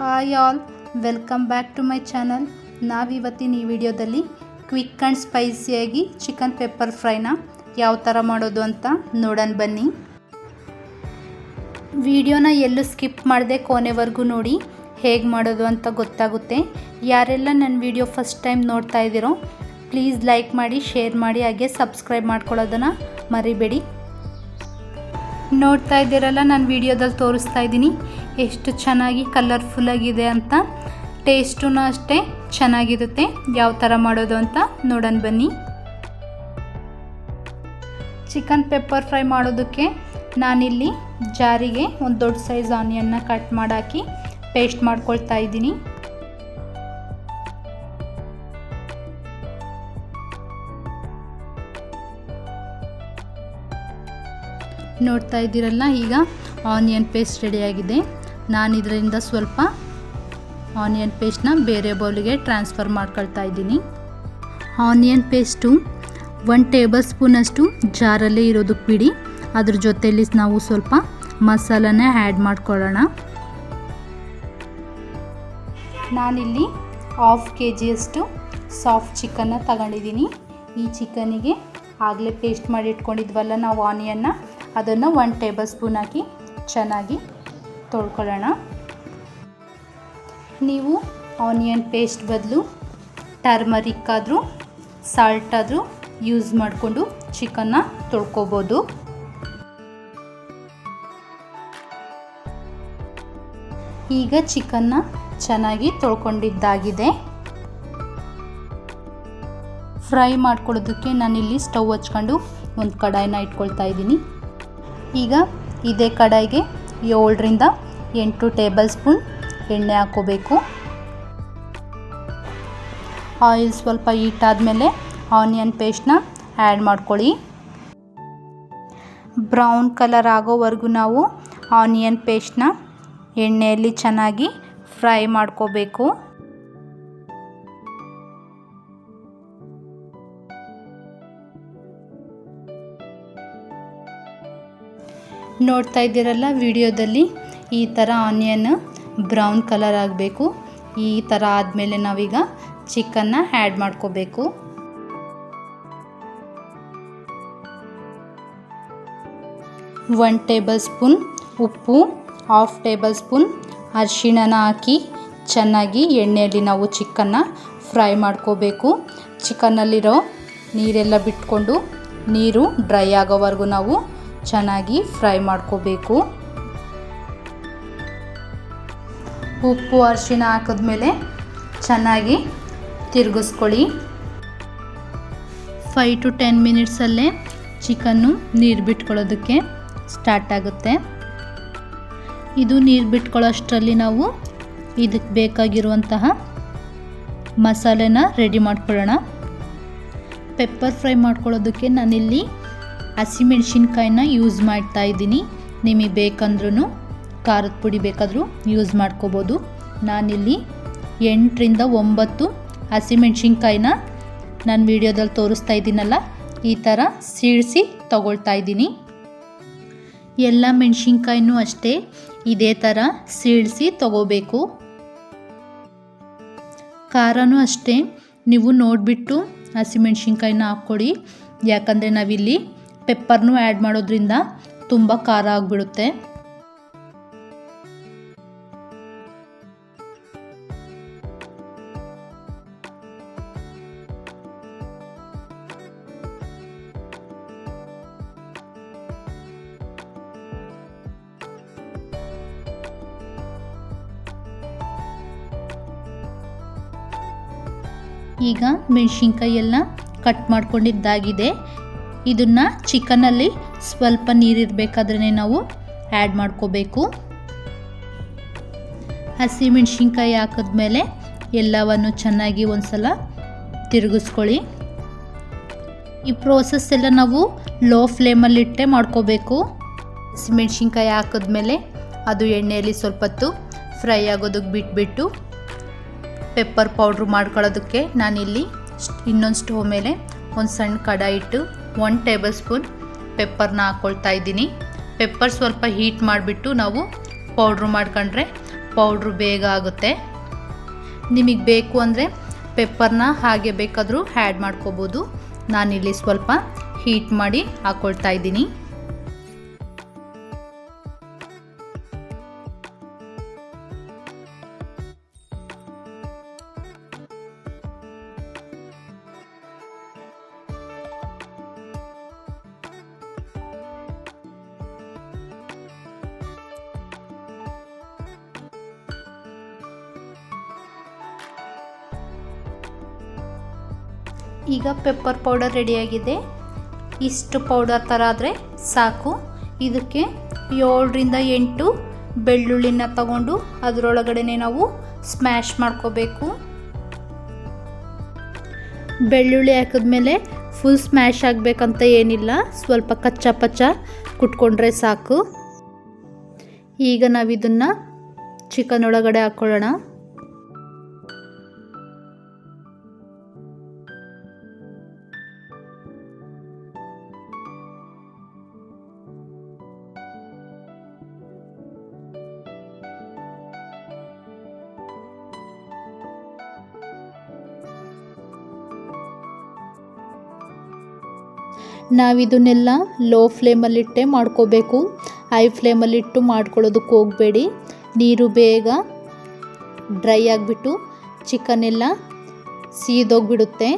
Hi all, welcome back to my channel. ನಾವಿವತ್ತಿನ ಈ ವಿಡಿಯೋದಲ್ಲಿ ಕ್ವಿಕ್ ಆ್ಯಂಡ್ ಸ್ಪೈಸಿಯಾಗಿ ಚಿಕನ್ ಪೆಪ್ಪರ್ ಫ್ರೈನ ಯಾವ ಥರ ಮಾಡೋದು ಅಂತ ನೋಡೋಣ ಬನ್ನಿ. ವಿಡಿಯೋನ ಎಲ್ಲೂ ಸ್ಕಿಪ್ ಮಾಡದೆ ಕೊನೆವರೆಗೂ ನೋಡಿ, ಹೇಗೆ ಮಾಡೋದು ಅಂತ ಗೊತ್ತಾಗುತ್ತೆ. ಯಾರೆಲ್ಲ ನನ್ನ ವಿಡಿಯೋ ಫಸ್ಟ್ ಟೈಮ್ ನೋಡ್ತಾ ಇದ್ದೀರೋ ಪ್ಲೀಸ್ ಲೈಕ್ ಮಾಡಿ, ಶೇರ್ ಮಾಡಿ, ಹಾಗೆ ಸಬ್ಸ್ಕ್ರೈಬ್ ಮಾಡ್ಕೊಳ್ಳೋದನ್ನು ಮರಿಬೇಡಿ. ನೋಡ್ತಾ ಇದ್ದೀರಲ್ಲ, ನಾನು ವಿಡಿಯೋದಲ್ಲಿ ತೋರಿಸ್ತಾ ಇದ್ದೀನಿ ಎಷ್ಟು ಚೆನ್ನಾಗಿ ಕಲರ್ಫುಲ್ಲಾಗಿದೆ ಅಂತ. ಟೇಸ್ಟೂ ಅಷ್ಟೇ ಚೆನ್ನಾಗಿರುತ್ತೆ. ಯಾವ ಥರ ಮಾಡೋದು ಅಂತ ನೋಡೋಣ ಬನ್ನಿ. ಚಿಕನ್ ಪೆಪ್ಪರ್ ಫ್ರೈ ಮಾಡೋದಕ್ಕೆ ನಾನಿಲ್ಲಿ ಜಾರಿಗೆ ಒಂದು ದೊಡ್ಡ ಸೈಜ್ ಆನಿಯನ್ನ ಕಟ್ ಮಾಡಾಕಿ ಪೇಸ್ಟ್ ಮಾಡ್ಕೊಳ್ತಾ ಇದ್ದೀನಿ. ನೋಡ್ತಾ ಇದ್ದೀರಲ್ಲ, ಈಗ ಆನಿಯನ್ ಪೇಸ್ಟ್ ರೆಡಿಯಾಗಿದೆ. ನಾನು ಇದರಿಂದ ಸ್ವಲ್ಪ ಆನಿಯನ್ ಪೇಸ್ಟ್ನ ಬೇರೆ ಬೌಲಿಗೆ ಟ್ರಾನ್ಸ್ಫರ್ ಮಾಡ್ಕೊಳ್ತಾ ಇದ್ದೀನಿ. ಆನಿಯನ್ ಪೇಸ್ಟು 1 ಟೇಬಲ್ ಸ್ಪೂನಷ್ಟು ಜಾರಲ್ಲೇ ಇರೋದಕ್ಕೆ ಬಿಡಿ. ಅದ್ರ ಜೊತೆಯಲ್ಲಿ ನಾವು ಸ್ವಲ್ಪ ಮಸಾಲನ ಆ್ಯಡ್ ಮಾಡ್ಕೊಳ್ಳೋಣ. ನಾನಿಲ್ಲಿ 1/2 kg ಸಾಫ್ಟ್ ಚಿಕನ್ನ ತಗೊಂಡಿದ್ದೀನಿ. ಈ ಚಿಕನಿಗೆ ಆಗಲೇ ಪೇಸ್ಟ್ ಮಾಡಿ ಇಟ್ಕೊಂಡಿದ್ವಲ್ಲ ನಾವು ಆನಿಯನ್ನ, ಅದನ್ನು 1 ಟೇಬಲ್ ಸ್ಪೂನ್ ಹಾಕಿ ಚೆನ್ನಾಗಿ ತೊಳ್ಕೊಳ್ಳೋಣ. ನೀವು ಆನಿಯನ್ ಪೇಸ್ಟ್ ಬದಲು ಟರ್ಮರಿಕ್ ಆದರೂ ಸಾಲ್ಟ್ ಆದರೂ ಯೂಸ್ ಮಾಡಿಕೊಂಡು ಚಿಕನ್ನ ತೊಳ್ಕೊಬೋದು. ಈಗ ಚಿಕನ್ನ ಚೆನ್ನಾಗಿ ತೊಳ್ಕೊಂಡಿದ್ದಾಗಿದೆ. ಫ್ರೈ ಮಾಡ್ಕೊಳ್ಳೋದಕ್ಕೆ ನಾನಿಲ್ಲಿ ಸ್ಟವ್ ಹಚ್ಕೊಂಡು ಒಂದು ಕಡಾಯಿನ ಇಟ್ಕೊಳ್ತಾ ಇದ್ದೀನಿ. ಈಗ ಇದೇ ಕಡಾಯಿಗೆ 7ರಿಂದ 8 ಟೇಬಲ್ ಸ್ಪೂನ್ ಎಣ್ಣೆ ಹಾಕ್ಕೋಬೇಕು. ಆಯಿಲ್ ಸ್ವಲ್ಪ ಹೀಟ್ ಆದಮೇಲೆ ಆನಿಯನ್ ಪೇಸ್ಟ್ನ ಆ್ಯಡ್ ಮಾಡ್ಕೊಳ್ಳಿ. ಬ್ರೌನ್ ಕಲರ್ ಆಗೋವರೆಗೂ ನಾವು ಆನಿಯನ್ ಪೇಸ್ಟ್ನ ಎಣ್ಣೆಯಲ್ಲಿ ಚೆನ್ನಾಗಿ ಫ್ರೈ ಮಾಡ್ಕೋಬೇಕು. ನೋಡ್ತಾ ಇದ್ದೀರಲ್ಲ, ವಿಡಿಯೋದಲ್ಲಿ ಈ ಥರ ಆನಿಯನ್ ಬ್ರೌನ್ ಕಲರ್ ಆಗಬೇಕು. ಈ ಥರ ಆದಮೇಲೆ ನಾವೀಗ ಚಿಕನ್ನ ಆ್ಯಡ್ ಮಾಡ್ಕೋಬೇಕು. ಒನ್ ಟೇಬಲ್ ಸ್ಪೂನ್ ಉಪ್ಪು, 1/2 ಟೇಬಲ್ ಸ್ಪೂನ್ ಅರಿಶಿಣನ ಹಾಕಿ ಚೆನ್ನಾಗಿ ಎಣ್ಣೆಯಲ್ಲಿ ನಾವು ಚಿಕನ್ನ ಫ್ರೈ ಮಾಡ್ಕೋಬೇಕು. ಚಿಕನ್ನಲ್ಲಿರೋ ನೀರೆಲ್ಲ ಬಿಟ್ಕೊಂಡು ನೀರು ಡ್ರೈ ಆಗೋವರೆಗೂ ನಾವು ಚೆನ್ನಾಗಿ ಫ್ರೈ ಮಾಡ್ಕೋಬೇಕು. ಉಪ್ಪು ಅರಿಶಿಣ ಹಾಕಿದ್ಮೇಲೆ ಚೆನ್ನಾಗಿ ತಿರುಗಿಸ್ಕೊಳ್ಳಿ. 5 to 10 ಮಿನಿಟ್ಸಲ್ಲೇ ಚಿಕನ್ನು ನೀರು ಬಿಟ್ಕೊಳ್ಳೋದಕ್ಕೆ ಸ್ಟಾರ್ಟ್ ಆಗುತ್ತೆ. ಇದು ನೀರು ಬಿಟ್ಕೊಳ್ಳೋಷ್ಟರಲ್ಲಿ ನಾವು ಇದಕ್ಕೆ ಬೇಕಾಗಿರುವಂತಹ ಮಸಾಲೆನ ರೆಡಿ ಮಾಡ್ಕೊಳ್ಳೋಣ. ಪೆಪ್ಪರ್ ಫ್ರೈ ಮಾಡ್ಕೊಳ್ಳೋದಕ್ಕೆ ನಾನಿಲ್ಲಿ ಹಸಿಮೆಣ್ಸಿನ್ಕಾಯಿನ ಯೂಸ್ ಮಾಡ್ತಾ ಇದ್ದೀನಿ. ನಿಮಗೆ ಬೇಕಂದ್ರೂ ಖಾರದ ಪುಡಿ ಬೇಕಾದರೂ ಯೂಸ್ ಮಾಡ್ಕೋಬೋದು. ನಾನಿಲ್ಲಿ 8ರಿಂದ 9 ಹಸಿಮೆಣ್ಸಿನ್ಕಾಯಿನ ನಾನು ವಿಡಿಯೋದಲ್ಲಿ ತೋರಿಸ್ತಾ ಇದ್ದೀನಲ್ಲ, ಈ ಥರ ಸೀಳಿಸಿ ತಗೊಳ್ತಾ ಇದ್ದೀನಿ. ಎಲ್ಲ ಮೆಣಸಿನ್ಕಾಯಿನೂ ಅಷ್ಟೇ ಇದೇ ಥರ ಸೀಳಿಸಿ ತಗೋಬೇಕು. ಖಾರನೂ ಅಷ್ಟೇ ನೀವು ನೋಡಿಬಿಟ್ಟು ಹಸಿಮೆಣ್ಸಿನ್ಕಾಯಿನ ಹಾಕ್ಕೊಡಿ. ಯಾಕಂದರೆ ನಾವಿಲ್ಲಿ ಪೆಪ್ಪರ್ನೂ ಆ್ಯಡ್ ಮಾಡೋದ್ರಿಂದ ತುಂಬ ಖಾರ ಆಗಿಬಿಡುತ್ತೆ. ಈಗ ಮೆಣಸಿನ್ಕಾಯಿ ಎಲ್ಲ ಕಟ್ ಮಾಡ್ಕೊಂಡಿದ್ದಾಗಿದೆ. ಇದನ್ನು ಚಿಕನಲ್ಲಿ ಸ್ವಲ್ಪ ನೀರಿರಬೇಕಾದ್ರೆ ನಾವು ಆ್ಯಡ್ ಮಾಡ್ಕೋಬೇಕು. ಹಸಿ ಮೆಣಸಿನ್ಕಾಯಿ ಹಾಕಿದ್ಮೇಲೆ ಎಲ್ಲವನ್ನು ಚೆನ್ನಾಗಿ ಒಂದು ಸಲ ತಿರುಗಿಸ್ಕೊಳ್ಳಿ. ಈ ಪ್ರೋಸೆಸ್ ಎಲ್ಲ ನಾವು ಲೋ ಫ್ಲೇಮಲ್ಲಿಟ್ಟೆ ಮಾಡ್ಕೋಬೇಕು. ಹಸಿ ಮೆಣಸಿನ್ಕಾಯಿ ಹಾಕಿದ್ಮೇಲೆ ಅದು ಎಣ್ಣೆಯಲ್ಲಿ ಸ್ವಲ್ಪ ಹೊತ್ತು ಫ್ರೈ ಆಗೋದಕ್ಕೆ ಬಿಟ್ಬಿಟ್ಟು ಪೆಪ್ಪರ್ ಪೌಡ್ರ್ ಮಾಡ್ಕೊಳ್ಳೋದಕ್ಕೆ ನಾನಿಲ್ಲಿ ಇನ್ನೊಂದು ಸ್ಟವ್ ಮೇಲೆ ಒಂದು ಸಣ್ಣ ಕಡಾಯಿ ಇಟ್ಟು 1 ಟೇಬಲ್ ಸ್ಪೂನ್ ಪೆಪ್ಪರ್ನ ಹಾಕ್ಕೊಳ್ತಾ ಇದ್ದೀನಿ. ಪೆಪ್ಪರ್ ಸ್ವಲ್ಪ ಹೀಟ್ ಮಾಡಿಬಿಟ್ಟು ನಾವು ಪೌಡ್ರ್ ಮಾಡ್ಕೊಂಡ್ರೆ ಪೌಡ್ರು ಬೇಗ ಆಗುತ್ತೆ. ನಿಮಗೆ ಬೇಕು ಅಂದರೆ ಪೆಪ್ಪರ್ನ ಹಾಗೆ ಬೇಕಾದರೂ ಆ್ಯಡ್ ಮಾಡ್ಕೋಬೋದು. ನಾನಿಲ್ಲಿ ಸ್ವಲ್ಪ ಹೀಟ್ ಮಾಡಿ ಹಾಕ್ಕೊಳ್ತಾ ಇದ್ದೀನಿ. ಈಗ ಪೆಪ್ಪರ್ ಪೌಡರ್ ರೆಡಿಯಾಗಿದೆ. ಇಷ್ಟು ಪೌಡರ್ ಥರ ಆದರೆ ಸಾಕು. ಇದಕ್ಕೆ 7ರಿಂದ 8 ಬೆಳ್ಳುಳ್ಳಿನ ತಗೊಂಡು ಅದರೊಳಗಡೆ ನಾವು ಸ್ಮ್ಯಾಶ್ ಮಾಡ್ಕೋಬೇಕು. ಬೆಳ್ಳುಳ್ಳಿ ಹಾಕಿದ್ಮೇಲೆ ಫುಲ್ ಸ್ಮ್ಯಾಶ್ ಆಗಬೇಕಂತ ಏನಿಲ್ಲ, ಸ್ವಲ್ಪ ಕಚ್ಚಾ ಪಚ್ಚ ಕುಟ್ಕೊಂಡ್ರೆ ಸಾಕು. ಈಗ ನಾವಿದನ್ನು ಚಿಕನ್ ಒಳಗಡೆ ಹಾಕ್ಕೊಳ್ಳೋಣ. ನಾವಿದನ್ನೆಲ್ಲ ಲೋ ಫ್ಲೇಮಲ್ಲಿಟ್ಟೆ ಮಾಡ್ಕೋಬೇಕು. ಹೈ ಫ್ಲೇಮಲ್ಲಿಟ್ಟು ಮಾಡ್ಕೊಳ್ಳೋದಕ್ಕೆ ಹೋಗಬೇಡಿ. ನೀರು ಬೇಗ ಡ್ರೈ ಆಗಿಬಿಟ್ಟು ಚಿಕನ್ ಎಲ್ಲ ಸೀದೋಗಿಬಿಡುತ್ತೆ.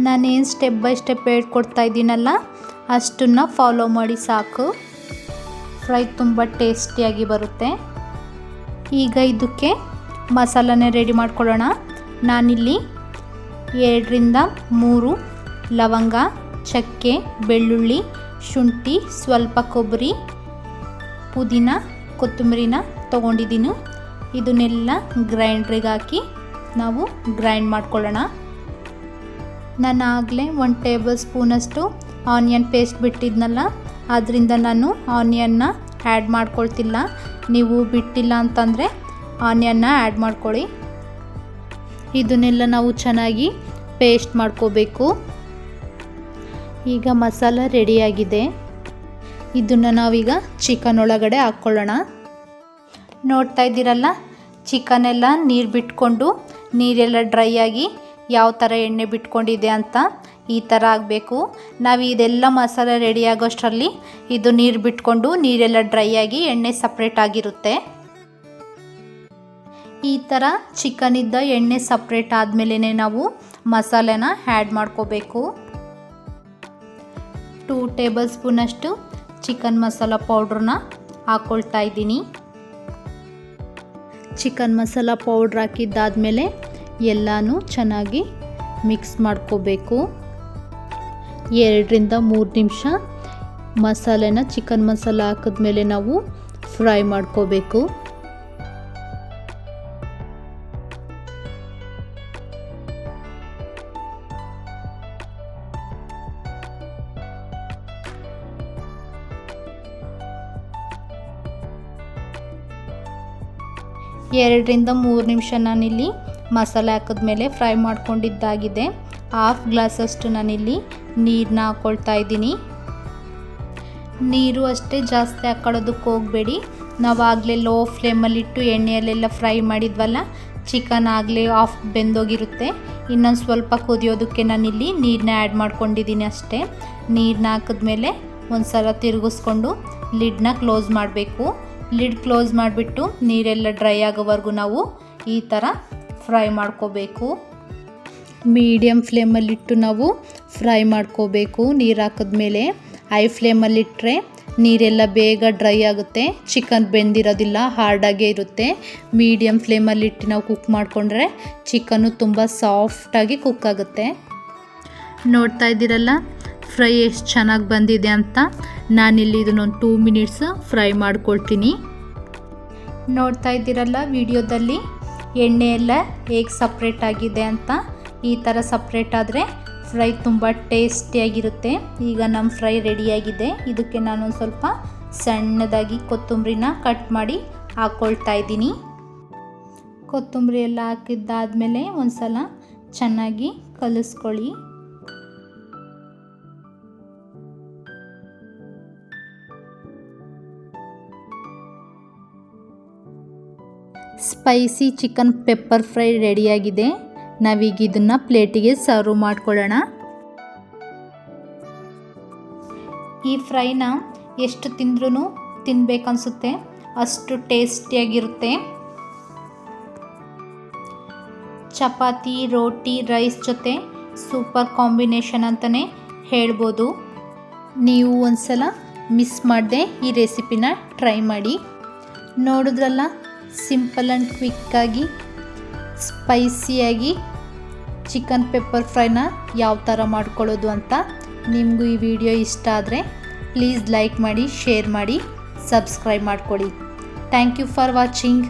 ನಾನೇನು ಸ್ಟೆಪ್ ಬೈ ಸ್ಟೆಪ್ ಹೇಳ್ಕೊಡ್ತಾ ಇದ್ದೀನಲ್ಲ ಅಷ್ಟನ್ನು ಫಾಲೋ ಮಾಡಿ ಸಾಕು. ಫ್ರೈ ತುಂಬ ಟೇಸ್ಟಿಯಾಗಿ ಬರುತ್ತೆ. ಈಗ ಇದಕ್ಕೆ ಮಸಾಲನೇ ರೆಡಿ ಮಾಡ್ಕೊಳ್ಳೋಣ. ನಾನಿಲ್ಲಿ 2ರಿಂದ 3 ಲವಂಗ, ಚಕ್ಕೆ, ಬೆಳ್ಳುಳ್ಳಿ, ಶುಂಠಿ, ಸ್ವಲ್ಪ ಕೊಬ್ಬರಿ, ಪುದೀನ, ಕೊತ್ತಂಬರಿನ ತೊಗೊಂಡಿದ್ದೀನಿ. ಇದನ್ನೆಲ್ಲ ಗ್ರೈಂಡ್ರಿಗೆ ಹಾಕಿ ನಾವು ಗ್ರೈಂಡ್ ಮಾಡ್ಕೊಳ್ಳೋಣ. ನಾನು ಆಗಲೇ 1 ಟೇಬಲ್ ಸ್ಪೂನಷ್ಟು ಆನಿಯನ್ ಪೇಸ್ಟ್ ಬಿಟ್ಟಿದ್ನಲ್ಲ, ಅದರಿಂದ ನಾನು ಆನಿಯನ್ನ ಆ್ಯಡ್ ಮಾಡ್ಕೊಳ್ತಿಲ್ಲ. ನೀವು ಬಿಟ್ಟಿಲ್ಲ ಅಂತಂದರೆ ಆನಿಯನ್ನ ಆ್ಯಡ್ ಮಾಡ್ಕೊಳ್ಳಿ. ಇದನ್ನೆಲ್ಲ ನಾವು ಚೆನ್ನಾಗಿ ಪೇಸ್ಟ್ ಮಾಡ್ಕೋಬೇಕು. ಈಗ ಮಸಾಲ ರೆಡಿಯಾಗಿದೆ. ಇದನ್ನು ನಾವೀಗ ಚಿಕನ್ ಒಳಗಡೆ ಹಾಕ್ಕೊಳ್ಳೋಣ. ನೋಡ್ತಾ ಇದ್ದೀರಲ್ಲ, ಚಿಕನ್ ಎಲ್ಲ ನೀರು ಬಿಟ್ಕೊಂಡು ನೀರೆಲ್ಲ ಡ್ರೈ ಆಗಿ ಯಾವ ಥರ ಎಣ್ಣೆ ಬಿಟ್ಕೊಂಡಿದೆ ಅಂತ ಈ ಥರ ಆಗಬೇಕು. ನಾವು ಇದೆಲ್ಲ ಮಸಾಲೆ ರೆಡಿ ಆಗೋಷ್ಟರಲ್ಲಿ ಇದು ನೀರು ಬಿಟ್ಕೊಂಡು ನೀರೆಲ್ಲ ಡ್ರೈ ಆಗಿ ಎಣ್ಣೆ ಸಪ್ರೇಟ್ ಆಗಿರುತ್ತೆ. ಈ ಥರ ಚಿಕನಿದ್ದ ಎಣ್ಣೆ ಸಪ್ರೇಟ್ ಆದಮೇಲೆ ನಾವು ಮಸಾಲೆನ ಆ್ಯಡ್ ಮಾಡ್ಕೋಬೇಕು. 2 ಟೇಬಲ್ ಸ್ಪೂನಷ್ಟು ಚಿಕನ್ ಮಸಾಲ ಪೌಡ್ರನ್ನ ಹಾಕ್ಕೊಳ್ತಾ ಇದ್ದೀನಿ. ಚಿಕನ್ ಮಸಾಲ ಪೌಡ್ರ್ ಹಾಕಿದ್ದಾದಮೇಲೆ ಎಲ್ಲನೂ ಚೆನ್ನಾಗಿ ಮಿಕ್ಸ್ ಮಾಡ್ಕೋಬೇಕು. 2ರಿಂದ 3 ನಿಮಿಷ ಮಸಾಲೆನ ಚಿಕನ್ ಮಸಾಲ ಹಾಕಿದ್ಮೇಲೆ ನಾವು ಫ್ರೈ ಮಾಡ್ಕೋಬೇಕು. ಎರಡರಿಂದ 3 ನಿಮಿಷ ನಾನಿಲ್ಲಿ ಮಸಾಲೆ ಹಾಕಿದ್ಮೇಲೆ ಫ್ರೈ ಮಾಡ್ಕೊಂಡಿದ್ದಾಗಿದೆ. 1/2 ಗ್ಲಾಸಷ್ಟು ನಾನಿಲ್ಲಿ ನೀರನ್ನ ಹಾಕ್ಕೊಳ್ತಾ ಇದ್ದೀನಿ. ನೀರು ಅಷ್ಟೇ ಜಾಸ್ತಿ ಹಾಕ್ಕೊಳ್ಳೋದಕ್ಕೆ ಹೋಗಬೇಡಿ. ನಾವಾಗಲೇ ಲೋ ಫ್ಲೇಮಲ್ಲಿಟ್ಟು ಎಣ್ಣೆಯಲ್ಲೆಲ್ಲ ಫ್ರೈ ಮಾಡಿದ್ವಲ್ಲ, ಚಿಕನ್ ಆಗಲೇ ಆಫ್ ಬೆಂದೋಗಿರುತ್ತೆ. ಇನ್ನೊಂದು ಸ್ವಲ್ಪ ಕುದಿಯೋದಕ್ಕೆ ನಾನಿಲ್ಲಿ ನೀರನ್ನ ಆ್ಯಡ್ ಮಾಡ್ಕೊಂಡಿದ್ದೀನಿ ಅಷ್ಟೇ. ನೀರನ್ನ ಹಾಕಿದ್ಮೇಲೆ ಒಂದು ಸಲ ತಿರುಗಿಸ್ಕೊಂಡು ಲಿಡ್ನ ಕ್ಲೋಸ್ ಮಾಡಬೇಕು. ಲಿಡ್ ಕ್ಲೋಸ್ ಮಾಡಿಬಿಟ್ಟು ನೀರೆಲ್ಲ ಡ್ರೈ ಆಗೋವರೆಗೂ ನಾವು ಈ ಥರ ಫ್ರೈ ಮಾಡ್ಕೋಬೇಕು. ಮೀಡಿಯಮ್ ಫ್ಲೇಮಲ್ಲಿಟ್ಟು ನಾವು ಫ್ರೈ ಮಾಡ್ಕೋಬೇಕು. ನೀರು ಹಾಕಿದ್ಮೇಲೆ ಹೈ ಫ್ಲೇಮಲ್ಲಿಟ್ಟರೆ ನೀರೆಲ್ಲ ಬೇಗ ಡ್ರೈ ಆಗುತ್ತೆ, ಚಿಕನ್ ಬೆಂದಿರೋದಿಲ್ಲ, ಹಾರ್ಡಾಗೇ ಇರುತ್ತೆ. ಮೀಡಿಯಮ್ ಫ್ಲೇಮಲ್ಲಿಟ್ಟು ನಾವು ಕುಕ್ ಮಾಡಿಕೊಂಡ್ರೆ ಚಿಕನ್ನು ತುಂಬ ಸಾಫ್ಟಾಗಿ ಕುಕ್ ಆಗುತ್ತೆ. ನೋಡ್ತಾ ಇದ್ದೀರಲ್ಲ ಫ್ರೈ ಎಷ್ಟು ಚೆನ್ನಾಗಿ ಬಂದಿದೆ ಅಂತ. ನಾನಿಲ್ಲಿ ಇದನ್ನೊಂದು 2 ಮಿನಿಟ್ಸ್ ಫ್ರೈ ಮಾಡ್ಕೊಳ್ತೀನಿ. ನೋಡ್ತಾ ಇದ್ದೀರಲ್ಲ ವಿಡಿಯೋದಲ್ಲಿ ಎಣ್ಣೆ ಎಲ್ಲ ಹೇಗೆ ಸಪ್ರೇಟ್ ಆಗಿದೆ ಅಂತ. ಈ ಥರ ಸಪ್ರೇಟ್ ಆದರೆ ಫ್ರೈ ತುಂಬ ಟೇಸ್ಟಿಯಾಗಿರುತ್ತೆ. ಈಗ ನಮ್ಮ ಫ್ರೈ ರೆಡಿಯಾಗಿದೆ. ಇದಕ್ಕೆ ನಾನು ಸ್ವಲ್ಪ ಸಣ್ಣದಾಗಿ ಕೊತ್ತಂಬರಿನ ಕಟ್ ಮಾಡಿ ಹಾಕ್ಕೊಳ್ತಾ ಇದ್ದೀನಿ. ಕೊತ್ತಂಬರಿ ಎಲ್ಲ ಹಾಕಿದ್ದಾದಮೇಲೆ ಒಂದು ಸಲ ಚೆನ್ನಾಗಿ ಕಲಿಸ್ಕೊಳ್ಳಿ. ಸ್ಪೈಸಿ ಚಿಕನ್ ಪೆಪ್ಪರ್ ಫ್ರೈ ರೆಡಿಯಾಗಿದೆ. ನಾವೀಗ ಇದನ್ನು ಪ್ಲೇಟಿಗೆ ಸರ್ವ್ ಮಾಡ್ಕೊಳ್ಳೋಣ. ಈ ಫ್ರೈನ ಎಷ್ಟು ತಿಂದ್ರೂ ತಿನ್ನಬೇಕನ್ಸುತ್ತೆ, ಅಷ್ಟು ಟೇಸ್ಟಿಯಾಗಿರುತ್ತೆ. ಚಪಾತಿ, ರೋಟಿ, ರೈಸ್ ಜೊತೆ ಸೂಪರ್ ಕಾಂಬಿನೇಷನ್ ಅಂತಲೇ ಹೇಳ್ಬೋದು. ನೀವು ಒಂದ್ಸಲ ಮಿಸ್ ಮಾಡದೆ ಈ ರೆಸಿಪಿನ ಟ್ರೈ ಮಾಡಿ. ನೋಡಿದ್ರಲ್ಲ, ಸಿಂಪಲ್ ಆ್ಯಂಡ್ ಕ್ವಿಕ್ಕಾಗಿ ಸ್ಪೈಸಿಯಾಗಿ ಚಿಕನ್ ಪೆಪ್ಪರ್ ಫ್ರೈನ ಯಾವ ಥರ ಮಾಡ್ಕೊಳ್ಳೋದು ಅಂತ. ನಿಮಗೂ ಈ ವಿಡಿಯೋ ಇಷ್ಟ ಆದರೆ ಪ್ಲೀಸ್ ಲೈಕ್ ಮಾಡಿ, ಶೇರ್ ಮಾಡಿ, ಸಬ್ಸ್ಕ್ರೈಬ್ ಮಾಡ್ಕೊಳ್ಳಿ. Thank you for watching.